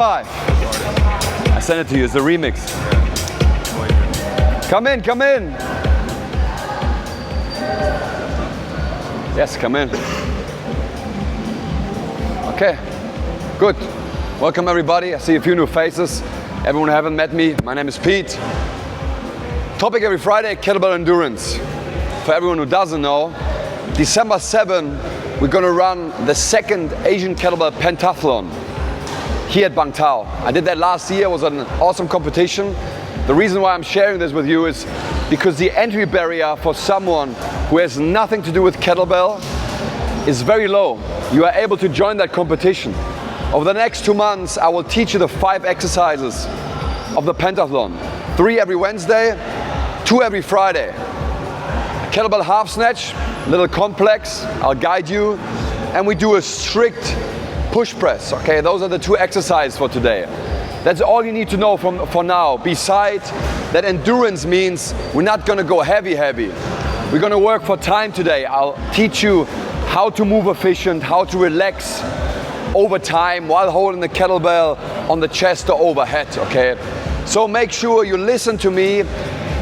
5. I sent it to you, it's a remix. Come in, come in. Yes, come in. Okay, good. Welcome everybody. I see a few new faces. Everyone who haven't met me, my name is Pete. Topic every Friday, kettlebell endurance. For everyone who doesn't know, December 7, we're gonna run the second Asian Kettlebell Pentathlon here at Bangtao. I did that last year, it was an awesome competition. The reason why I'm sharing this with you is because the entry barrier for someone who has nothing to do with kettlebell is very low. You are able to join that competition. Over the next 2 months, I will teach you the 5 exercises of the pentathlon. 3 every Wednesday, 2 every Friday. Kettlebell half snatch, a little complex, I'll guide you. And we do a strict push press, okay? Those are the 2 exercises for today. That's all you need to know for now. Besides that, endurance means we're not gonna go heavy. We're gonna work for time today. I'll teach you how to move efficient, how to relax over time while holding the kettlebell on the chest or overhead, okay? So make sure you listen to me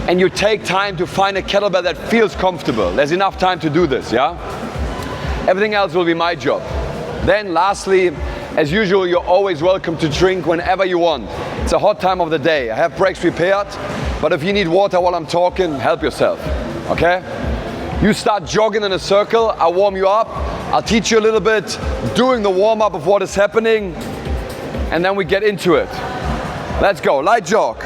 and you take time to find a kettlebell that feels comfortable. There's enough time to do this, yeah? Everything else will be my job. Then lastly, as usual, you're always welcome to drink whenever you want. It's a hot time of the day. I have breaks prepared, but if you need water while I'm talking, help yourself, okay? You start jogging in a circle, I'll warm you up. I'll teach you a little bit during the warm-up of what is happening, and then we get into it. Let's go, light jog.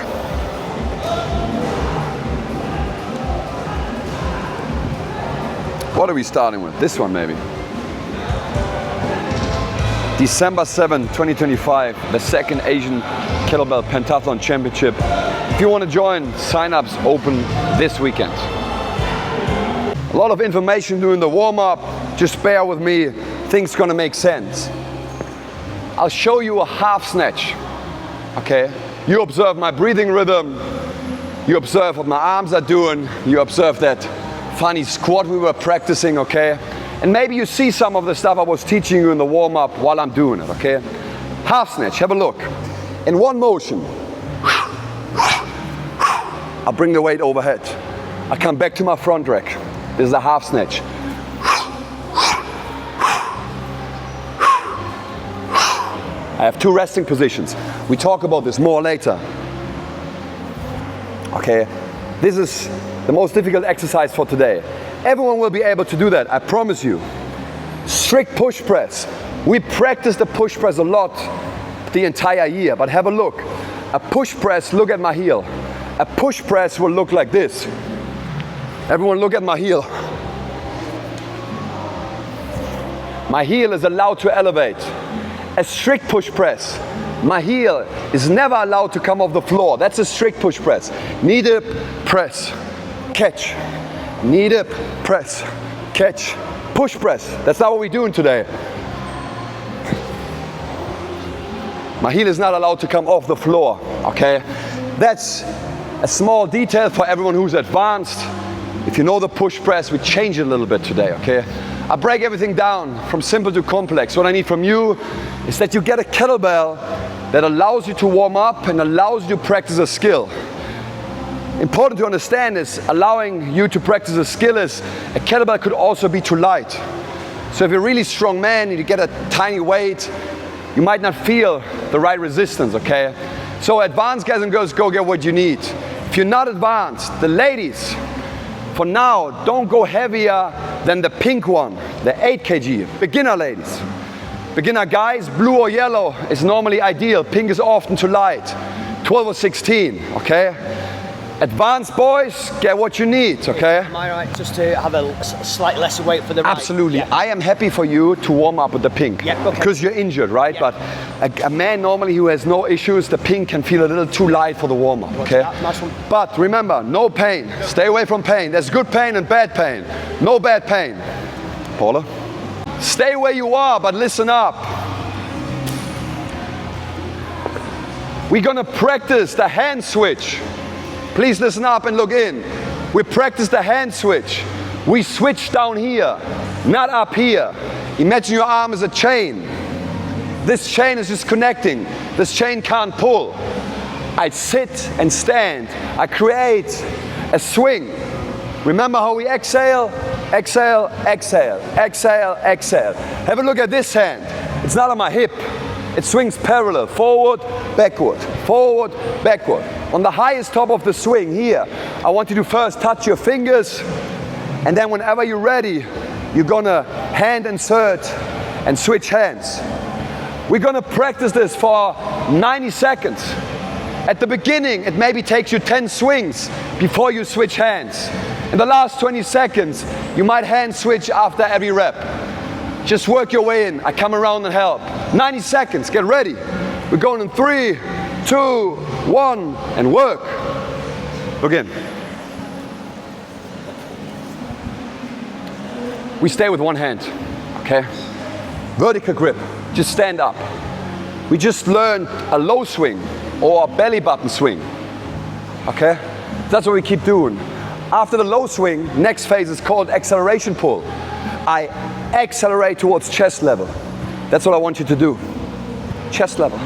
What are we starting with? This one maybe. December 7, 2025, the second Asian Kettlebell Pentathlon Championship. If you want to join, sign-ups open this weekend. A lot of information during the warm-up, just bear with me, things gonna make sense. I'll show you a half snatch, okay? You observe my breathing rhythm, you observe what my arms are doing, you observe that funny squat we were practicing, okay? And maybe you see some of the stuff I was teaching you in the warm-up while I'm doing it, okay? Half snatch, have a look. In one motion, I'll bring the weight overhead. I come back to my front rack. This is a half snatch. I have 2 resting positions. We talk about this more later. Okay, this is the most difficult exercise for today. Everyone will be able to do that, I promise you. Strict push press. We practice the push press a lot the entire year, but have a look. A push press, look at my heel. A push press will look like this. Everyone look at my heel. My heel is allowed to elevate. A strict push press. My heel is never allowed to come off the floor. That's a strict push press. Knee dip, press, catch. Knee dip, press, catch, push press. That's not what we're doing today. My heel is not allowed to come off the floor, okay? That's a small detail for everyone who's advanced. If you know the push press, we change it a little bit today, okay? I break everything down from simple to complex. What I need from you is that you get a kettlebell that allows you to warm up and allows you to practice a skill. Important to understand is allowing you to practice a skill is a kettlebell could also be too light. So if you're a really strong man and you get a tiny weight, you might not feel the right resistance, okay? So advanced guys and girls, go get what you need. If you're not advanced, the ladies, for now, don't go heavier than the pink one, the 8 kg. Beginner ladies. Beginner guys, blue or yellow is normally ideal. Pink is often too light. 12 or 16, okay? Advanced boys, get what you need, okay? Am I right just to have a slight lesser weight for the right? Absolutely. Yeah. I am happy for you to warm up with the pink. Yeah, okay. Because you're injured, right? Yeah. But a man normally who has no issues, the pink can feel a little too light for the warm up, okay? Nice one. But remember, no pain. Stay away from pain. There's good pain and bad pain. No bad pain. Paula? Stay where you are, but listen up. We're gonna practice the hand switch. Please listen up and look in. We practice the hand switch. We switch down here, not up here. Imagine your arm as a chain. This chain is just connecting. This chain can't pull. I sit and stand. I create a swing. Remember how we exhale? Exhale, exhale, exhale, exhale. Have a look at this hand. It's not on my hip. It swings parallel, forward, backward, forward, backward. On the highest top of the swing here, I want you to first touch your fingers, and then whenever you're ready, you're gonna hand insert and switch hands. We're gonna practice this for 90 seconds. At the beginning, it maybe takes you 10 swings before you switch hands. In the last 20 seconds, you might hand switch after every rep. Just work your way in. I come around and help. 90 seconds, get ready. We're going in 3, 2, 1, and work. Again. We stay with one hand, okay? Vertical grip, just stand up. We just learned a low swing or a belly button swing, okay? That's what we keep doing. After the low swing, next phase is called acceleration pull. I accelerate towards chest level. That's what I want you to do, chest level.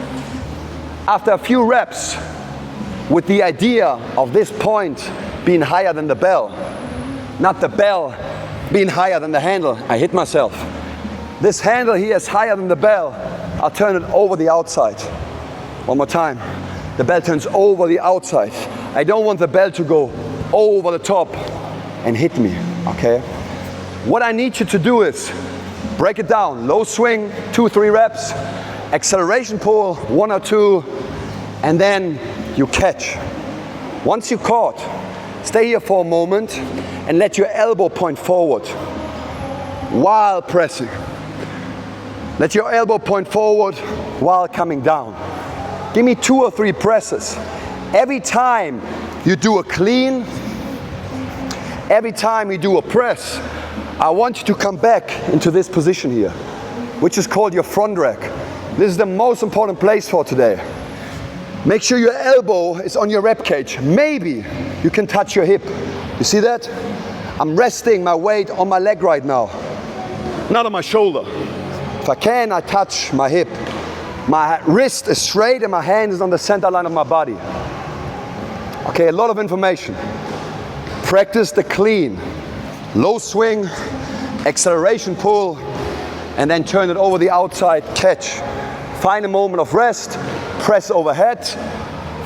After a few reps, with the idea of this point being higher than the bell, not the bell being higher than the handle, I hit myself. This handle here is higher than the bell, I'll turn it over the outside. One more time. The bell turns over the outside. I don't want the bell to go over the top and hit me, okay? What I need you to do is break it down. Low swing, 2-3 reps. Acceleration pull, 1 or 2, and then you catch. Once you caught, stay here for a moment and let your elbow point forward while pressing. Let your elbow point forward while coming down. Give me 2 or 3 presses. Every time you do a clean, every time you do a press, I want you to come back into this position here, which is called your front rack. This is the most important place for today. Make sure your elbow is on your rib cage. Maybe you can touch your hip. You see that? I'm resting my weight on my leg right now, not on my shoulder. If I can, I touch my hip. My wrist is straight and my hand is on the center line of my body. Okay, a lot of information. Practice the clean. Low swing, acceleration pull, and then turn it over the outside, catch. Find a moment of rest, press overhead.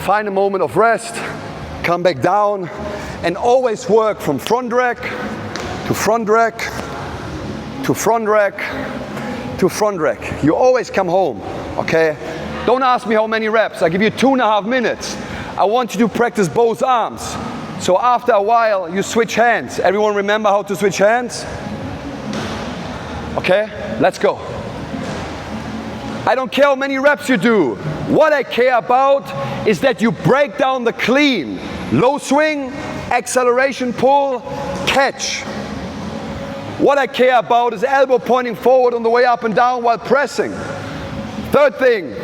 Find a moment of rest, come back down, and always work from front rack to front rack to front rack to front rack. You always come home, okay? Don't ask me how many reps. I give you 2.5 minutes. I want you to practice both arms. So after a while, you switch hands. Everyone remember how to switch hands? Okay, let's go. I don't care how many reps you do. What I care about is that you break down the clean. Low swing, acceleration pull, catch. What I care about is elbow pointing forward on the way up and down while pressing. Third thing,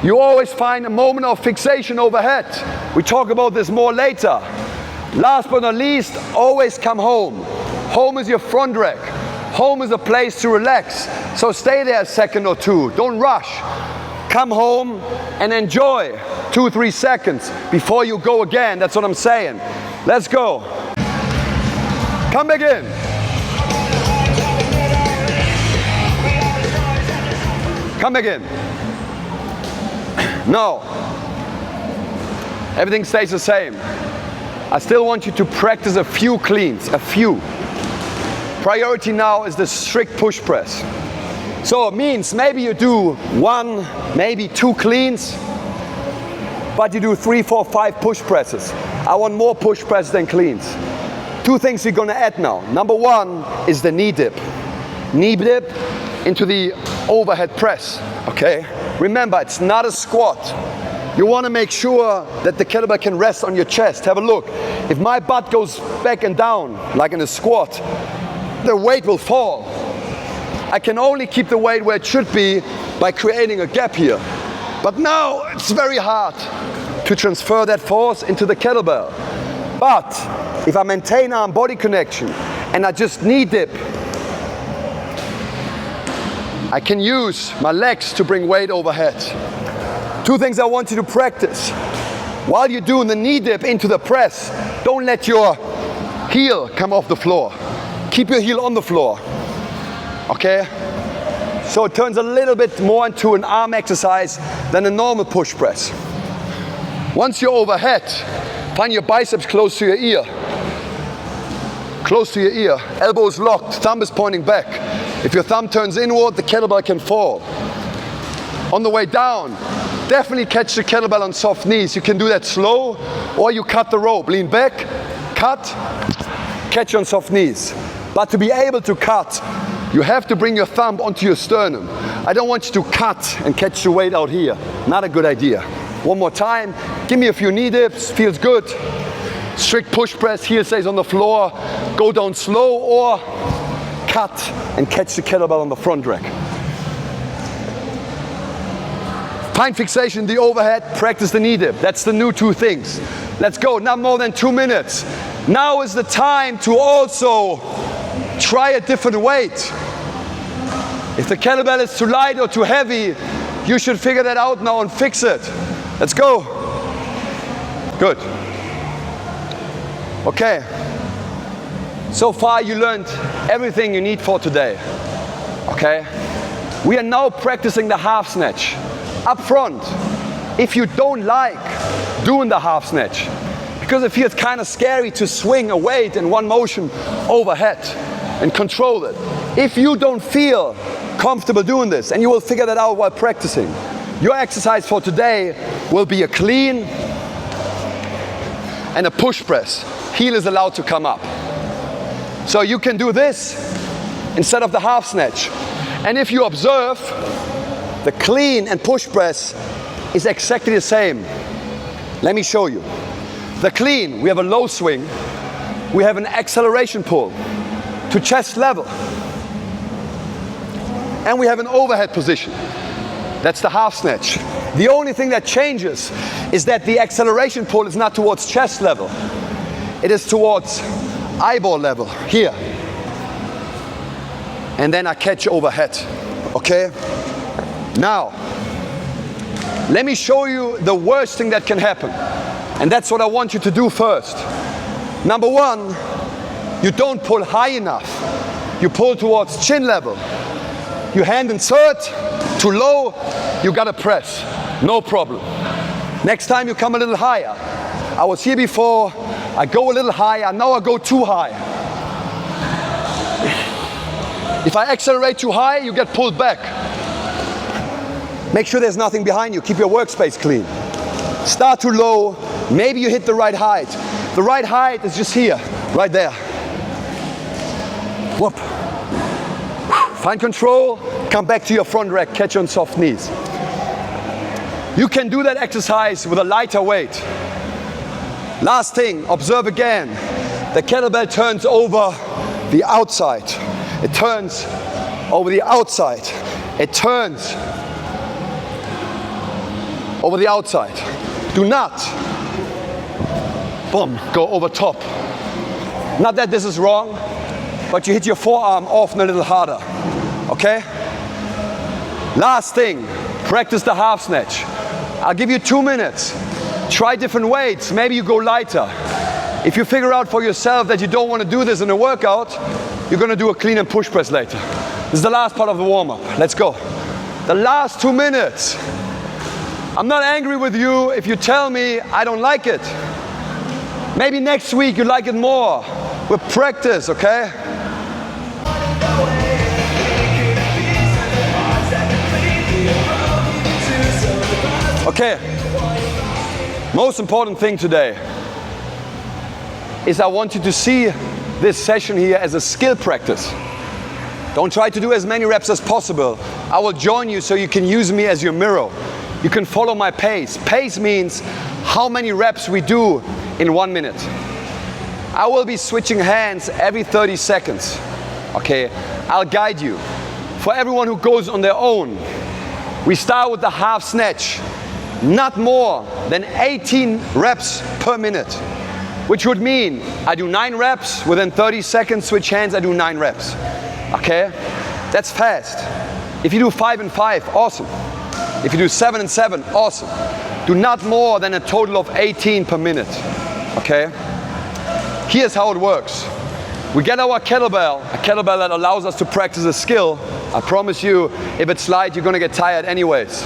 you always find a moment of fixation overhead. We talk about this more later. Last but not least, always come home. Home is your front rack. Home is a place to relax. So stay there a second or two. Don't rush. Come home and enjoy 2-3 seconds before you go again. That's what I'm saying. Let's go. Come back in. Come back in. No. Everything stays the same. I still want you to practice a few cleans, a few. Priority now is the strict push press. So it means maybe you do 1, maybe 2 cleans, but you do 3, 4, 5 push presses. I want more push presses than cleans. 2 things we're gonna add now. Number 1 is the knee dip. Knee dip into the overhead press, okay? Remember, it's not a squat. You want to make sure that the kettlebell can rest on your chest. Have a look. If my butt goes back and down, like in a squat, the weight will fall. I can only keep the weight where it should be by creating a gap here. But now it's very hard to transfer that force into the kettlebell. But if I maintain arm-body connection and I just knee dip, I can use my legs to bring weight overhead. Two things I want you to practice. While you're doing the knee dip into the press, don't let your heel come off the floor. Keep your heel on the floor, okay? So it turns a little bit more into an arm exercise than a normal push press. Once you're overhead, find your biceps close to your ear. Close to your ear, elbows locked, thumb is pointing back. If your thumb turns inward, the kettlebell can fall. On the way down, definitely catch the kettlebell on soft knees. You can do that slow, or you cut the rope. Lean back, cut, catch on soft knees. But to be able to cut, you have to bring your thumb onto your sternum. I don't want you to cut and catch the weight out here. Not a good idea. One more time, give me a few knee dips, feels good. Strict push press, heel stays on the floor, go down slow, or cut and catch the kettlebell on the front rack. Find fixation, the overhead, practice the knee dip. That's the new two things. Let's go, not more than 2 minutes. Now is the time to also try a different weight. If the kettlebell is too light or too heavy, you should figure that out now and fix it. Let's go. Good. Okay. So far you learned everything you need for today. Okay? We are now practicing the half snatch. Up front, if you don't like doing the half snatch, because it feels kind of scary to swing a weight in one motion overhead and control it. If you don't feel comfortable doing this, and you will figure that out while practicing, your exercise for today will be a clean and a push press. Heel is allowed to come up. So you can do this instead of the half snatch. And if you observe, the clean and push press is exactly the same. Let me show you. The clean, we have a low swing, we have an acceleration pull to chest level, and we have an overhead position. That's the half snatch. The only thing that changes is that the acceleration pull is not towards chest level. It is towards eyeball level, here. And then I catch overhead, okay? Now, let me show you the worst thing that can happen. And that's what I want you to do first. Number one, you don't pull high enough. You pull towards chin level. You hand insert, too low, you gotta press. No problem. Next time you come a little higher. I was here before, I go a little higher, now I go too high. If I accelerate too high, you get pulled back. Make sure there's nothing behind you. Keep your workspace clean. Start too low. Maybe you hit the right height. The right height is just here, right there. Whoop. Find control. Come back to your front rack. Catch on soft knees. You can do that exercise with a lighter weight. Last thing, observe again. The kettlebell turns over the outside. It turns over the outside. It turns over the outside. Do not, boom, go over top. Not that this is wrong, but you hit your forearm often a little harder, okay? Last thing, practice the half snatch. I'll give you 2 minutes. Try different weights, maybe you go lighter. If you figure out for yourself that you don't want to do this in a workout, you're going to do a clean and push press later. This is the last part of the warm-up. Let's go. The last 2 minutes. I'm not angry with you if you tell me I don't like it. Maybe next week you like it more. With practice, okay? Okay. Most important thing today is I want you to see this session here as a skill practice. Don't try to do as many reps as possible. I will join you so you can use me as your mirror. You can follow my pace. Pace means how many reps we do in 1 minute. I will be switching hands every 30 seconds. Okay, I'll guide you. For everyone who goes on their own, we start with the half snatch. Not more than 18 reps per minute, which would mean I do 9 reps, within 30 seconds, switch hands, I do 9 reps. Okay, that's fast. If you do 5 and 5, awesome. If you do 7 and 7, awesome. Do not more than a total of 18 per minute, okay? Here's how it works. We get our kettlebell, a kettlebell that allows us to practice a skill. I promise you, if it's light, you're gonna get tired anyways.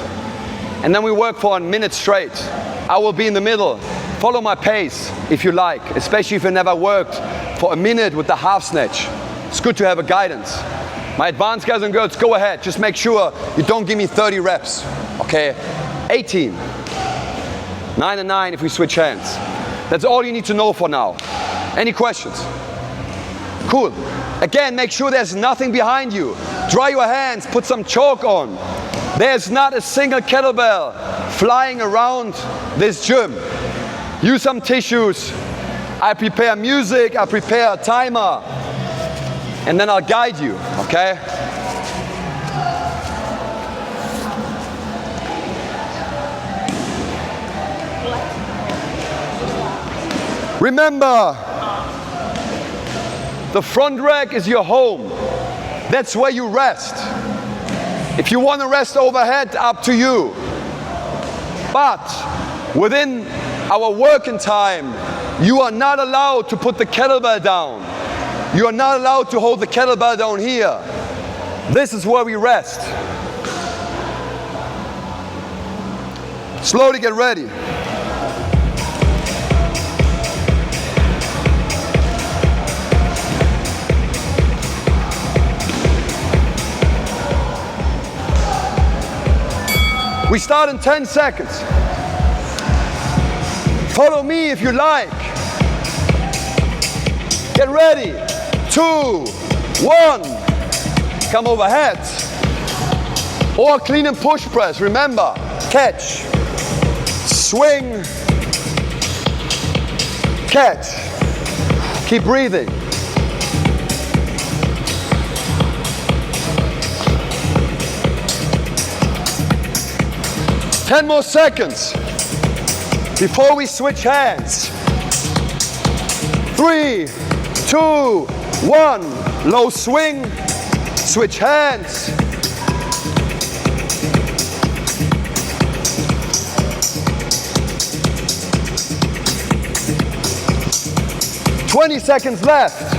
And then we work for a minute straight. I will be in the middle. Follow my pace if you like, especially if you never worked for a minute with the half snatch. It's good to have a guidance. My advanced guys and girls, go ahead. Just make sure you don't give me 30 reps, okay? 18. 9 and 9 if we switch hands. That's all you need to know for now. Any questions? Cool. Again, make sure there's nothing behind you. Dry your hands, put some chalk on. There's not a single kettlebell flying around this gym. Use some tissues. I prepare music, I prepare a timer, and then I'll guide you, okay? Remember, the front rack is your home. That's where you rest. If you want to rest overhead, up to you. But within our working time, you are not allowed to put the kettlebell down. You are not allowed to hold the kettlebell down here. This is where we rest. Slowly get ready. We start in 10 seconds. Follow me if you like. Get ready. 2, 1. Come overhead. Or clean and push press. Remember, catch, swing, catch. Keep breathing. Ten more seconds before we switch hands. 3, 2, 1. Low swing, switch hands. "20 seconds left.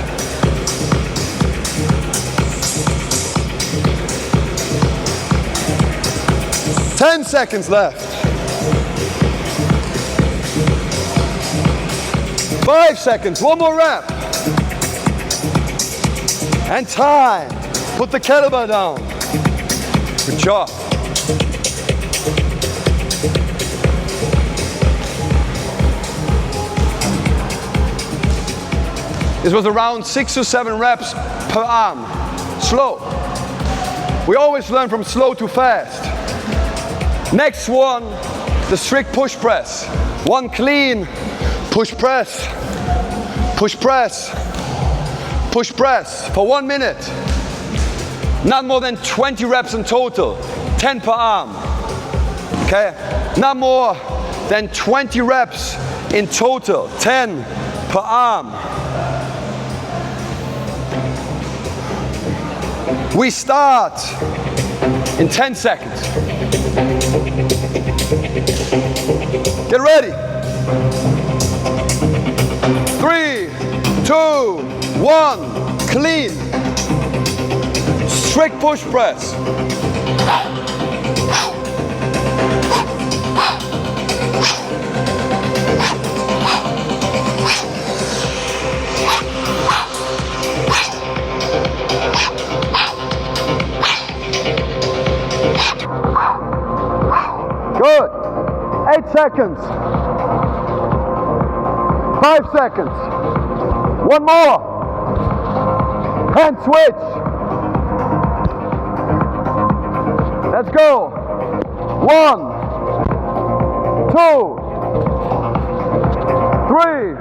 "10 seconds left. 5 seconds, one more rep. And time. Put the kettlebell down. Good job. This was around 6 to 7 reps per arm. Slow. We always learn from slow to fast. Next one, the strict push press. One clean, push press, push press, push press for 1 minute. Not more than 20 reps in total, 10 per arm. Okay? Not more than 20 reps in total, 10 per arm. We start in 10 seconds. Get ready. 3, 2, 1. Clean. Strict push press. Good. 8 seconds. 5 seconds. One more. Hand switch. Let's go. 1, 2, 3,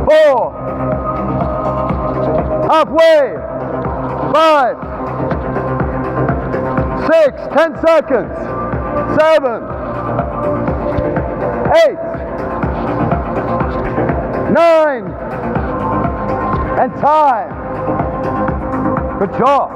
4. Halfway. 5, 6, 10 seconds. 7, 8, 9, and time. Good job.